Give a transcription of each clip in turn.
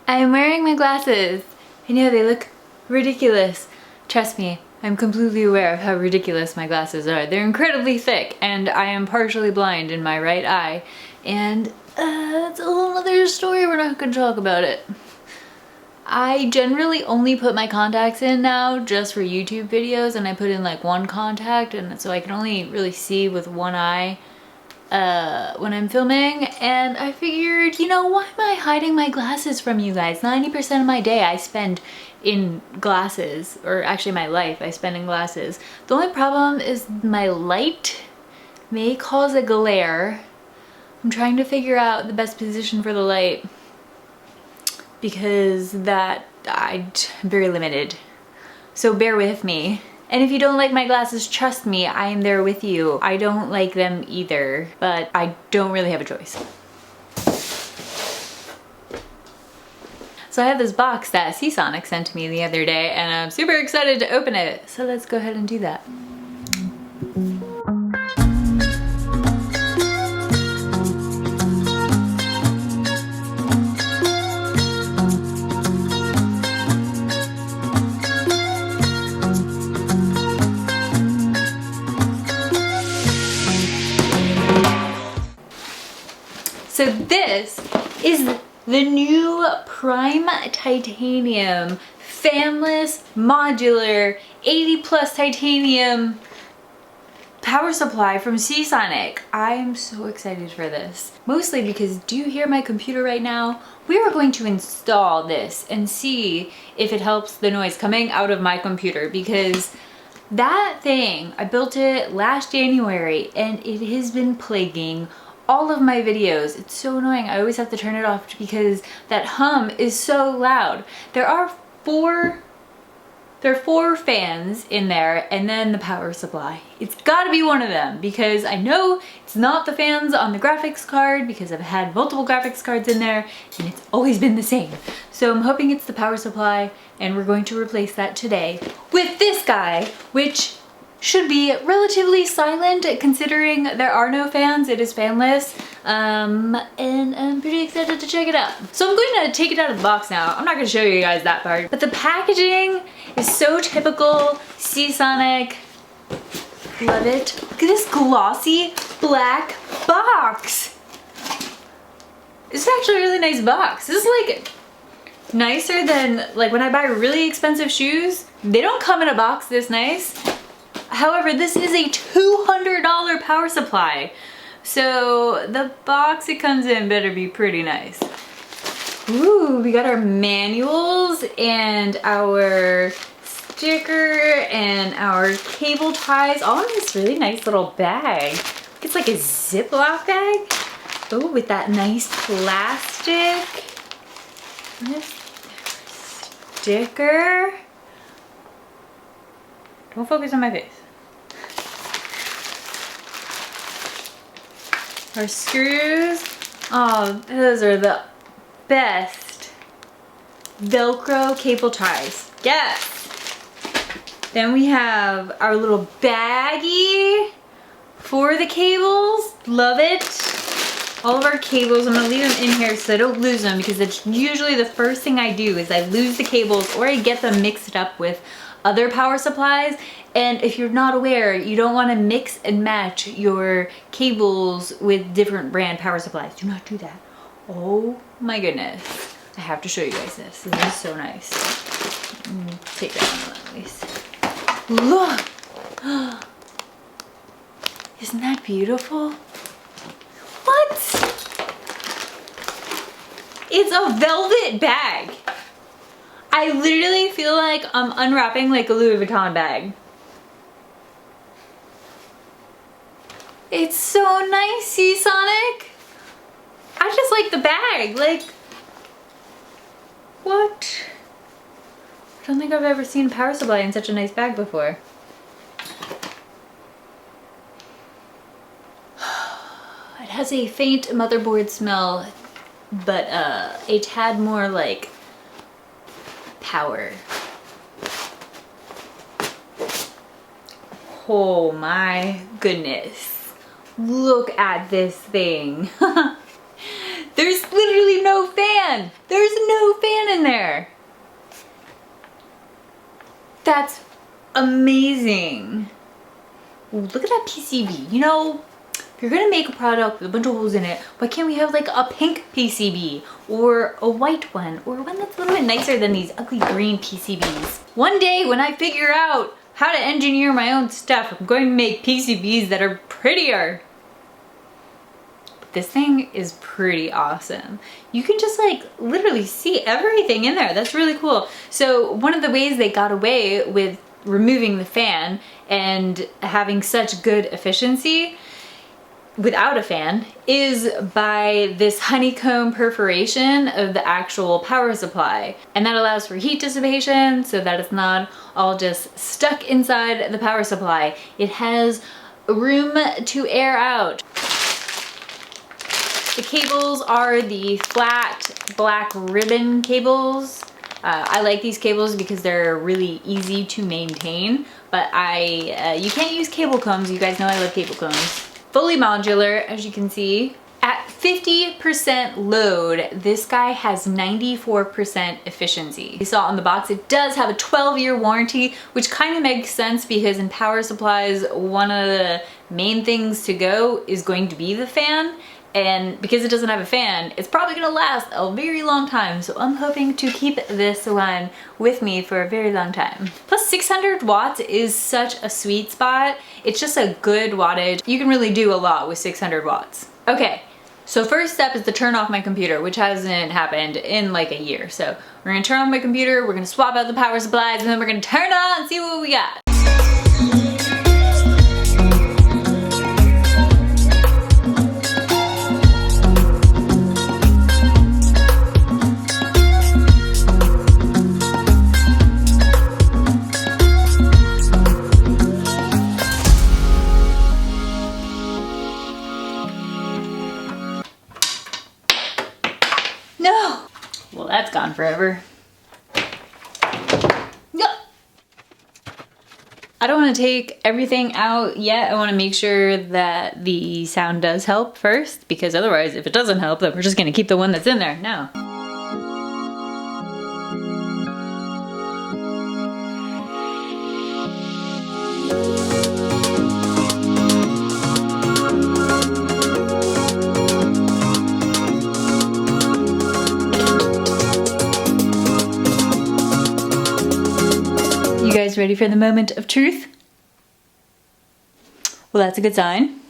I'm wearing my glasses. I know they look ridiculous. Trust me, I'm completely aware of how ridiculous my glasses are. They're incredibly thick and I am partially blind in my right eye. And it's a whole other story, we're not gonna talk about it. I generally only put my contacts in now just for YouTube videos, and I put in like one contact, and so I can only really see with one eye when I'm filming. And I figured, you know, why am I hiding my glasses from you guys? 90% of my day I spend in glasses, or actually my life I spend in glasses. The only problem is my light may cause a glare. I'm trying to figure out the best position for the light, because that I'm very limited. So bear with me. And if you don't like my glasses, trust me, I am there with you. I don't like them either, but I don't really have a choice. So I have this box that Seasonic sent to me the other day, and I'm super excited to open it. So let's go ahead and do that. So this is the new Prime Titanium Fanless Modular 80+ titanium power supply from Seasonic. I am so excited for this. Mostly because, do you hear my computer right now? We are going to install this and see if it helps the noise coming out of my computer, because that thing, I built it last January and it has been plaguing all of my videos. It's so annoying. I always have to turn it off because that hum is so loud. There are four fans in there, and then the power supply. It's gotta be one of them, because I know it's not the fans on the graphics card, because I've had multiple graphics cards in there and it's always been the same. So I'm hoping it's the power supply, and we're going to replace that today with this guy, which should be relatively silent considering there are no fans. It is fanless, and I'm pretty excited to check it out. So I'm going to take it out of the box now. I'm not going to show you guys that part, but the packaging is so typical Seasonic. Love it. Look at this glossy black box. It's actually a really nice box. This is like nicer than like when I buy really expensive shoes. They don't come in a box this nice. However, this is a $200 power supply, so the box it comes in better be pretty nice. Ooh, we got our manuals and our sticker and our cable ties all in this really nice little bag. It's like a Ziploc bag. Oh, with that nice plastic. Sticker. Don't focus on my face. Our screws. Oh, those are the best. Velcro cable ties. Yes. Then we have our little baggie for the cables. Love it. All of our cables, I'm gonna leave them in here so I don't lose them, because it's usually the first thing I do is I lose the cables, or I get them mixed up with other power supplies. And if you're not aware, you don't want to mix and match your cables with different brand power supplies. Do not do that. Oh my goodness. I have to show you guys this. This is so nice. Take that one at least. Look! Isn't that beautiful? What? It's a velvet bag. I literally feel like I'm unwrapping like a Louis Vuitton bag. It's so nice, Seasonic. I just like the bag. Like, what? I don't think I've ever seen a power supply in such a nice bag before. It has a faint motherboard smell, but a tad more like power. Oh my goodness. Look at this thing. There's literally no fan. There's no fan in there. That's amazing. Ooh, look at that PCB. You know, if you're gonna make a product with a bunch of holes in it, why can't we have like a pink PCB or a white one or one that's a little bit nicer than these ugly green PCBs? One day when I figure out how to engineer my own stuff, I'm going to make PCBs that are prettier. But this thing is pretty awesome. You can just like literally see everything in there. That's really cool. So one of the ways they got away with removing the fan and having such good efficiency without a fan is by this honeycomb perforation of the actual power supply. And that allows for heat dissipation so that it's not all just stuck inside the power supply. It has room to air out. The cables are the flat black ribbon cables. I like these cables because they're really easy to maintain, but you can't use cable combs. You guys know I love cable combs. Fully modular, as you can see. At 50% load, this guy has 94% efficiency. You saw on the box, it does have a 12-year warranty, which kind of makes sense because in power supplies, one of the main things to go is going to be the fan. And because it doesn't have a fan, it's probably gonna last a very long time. So I'm hoping to keep this one with me for a very long time. Plus 600 watts is such a sweet spot. It's just a good wattage. You can really do a lot with 600 watts. Okay, so first step is to turn off my computer, which hasn't happened in like a year. So we're gonna turn off my computer, we're gonna swap out the power supplies, and then we're gonna turn it on and see what we got. No! Well, that's gone forever. No! I don't want to take everything out yet. I want to make sure that the sound does help first, because otherwise, if it doesn't help, then we're just going to keep the one that's in there. No. You guys ready for the moment of truth? Well, that's a good sign.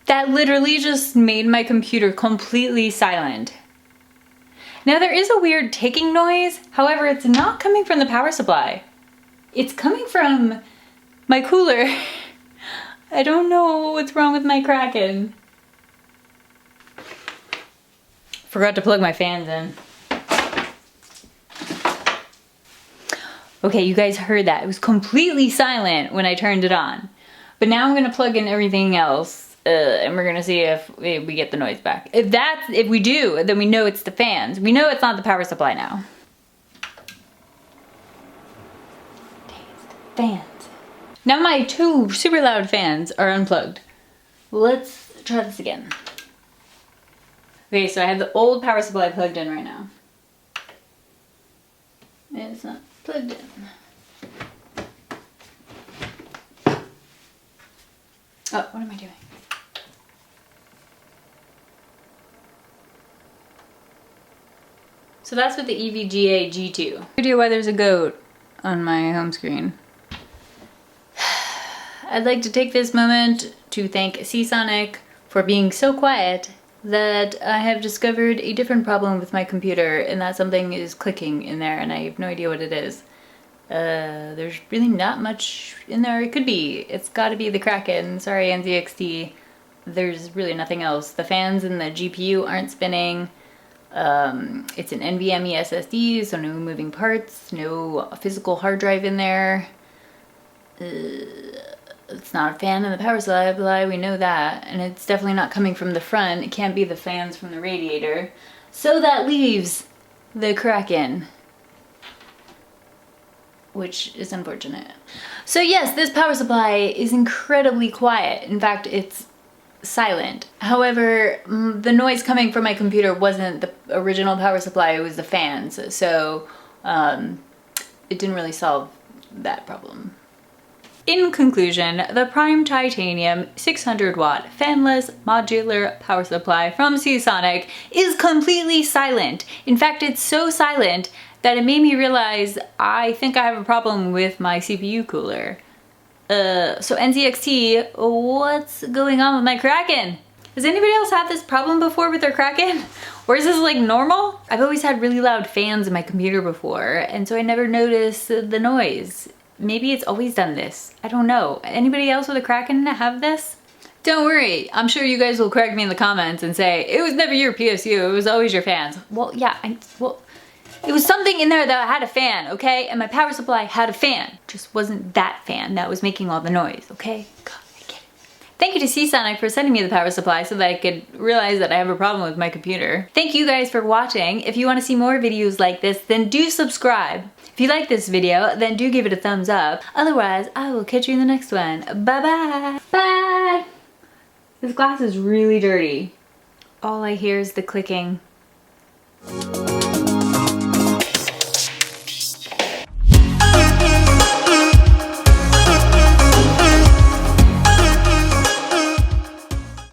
That literally just made my computer completely silent. Now there is a weird ticking noise, however, it's not coming from the power supply. It's coming from my cooler. I don't know what's wrong with my Kraken. Forgot to plug my fans in. Okay, you guys heard that. It was completely silent when I turned it on. But now I'm gonna plug in everything else and we're gonna see if we get the noise back. If we do, then we know it's the fans. We know it's not the power supply now. Dang, it's the fans. Now my two super loud fans are unplugged. Let's try this again. Okay, so I have the old power supply plugged in right now. And it's not plugged in. Oh, what am I doing? So that's with the EVGA G2. No idea why there's a goat on my home screen. I'd like to take this moment to thank Seasonic for being so quiet that I have discovered a different problem with my computer, and that something is clicking in there and I have no idea what it is. There's really not much in there. It could be. It's gotta be the Kraken. Sorry, NZXT. There's really nothing else. The fans and the GPU aren't spinning. It's an NVMe SSD, so no moving parts, no physical hard drive in there. It's not a fan in the power supply, we know that. And it's definitely not coming from the front. It can't be the fans from the radiator. So that leaves the Kraken, which is unfortunate. So yes, this power supply is incredibly quiet. In fact, it's silent. However, the noise coming from my computer wasn't the original power supply, it was the fans. So it didn't really solve that problem. In conclusion, the Prime Titanium 600 watt fanless modular power supply from Seasonic is completely silent. In fact, it's so silent that it made me realize I think I have a problem with my CPU cooler. So NZXT, what's going on with my Kraken? Has anybody else had this problem before with their Kraken? Or is this like normal? I've always had really loud fans in my computer before, and so I never noticed the noise. Maybe it's always done this. I don't know. Anybody else with a Kraken have this? Don't worry, I'm sure you guys will correct me in the comments and say, it was never your PSU, it was always your fans. Well, yeah, it was something in there that had a fan, okay? And my power supply had a fan. Just wasn't that fan that was making all the noise, okay? God, I get it. Thank you to Seasonic for sending me the power supply so that I could realize that I have a problem with my computer. Thank you guys for watching. If you want to see more videos like this, then do subscribe. If you like this video, then do give it a thumbs up. Otherwise, I will catch you in the next one. Bye-bye. Bye! This glass is really dirty. All I hear is the clicking.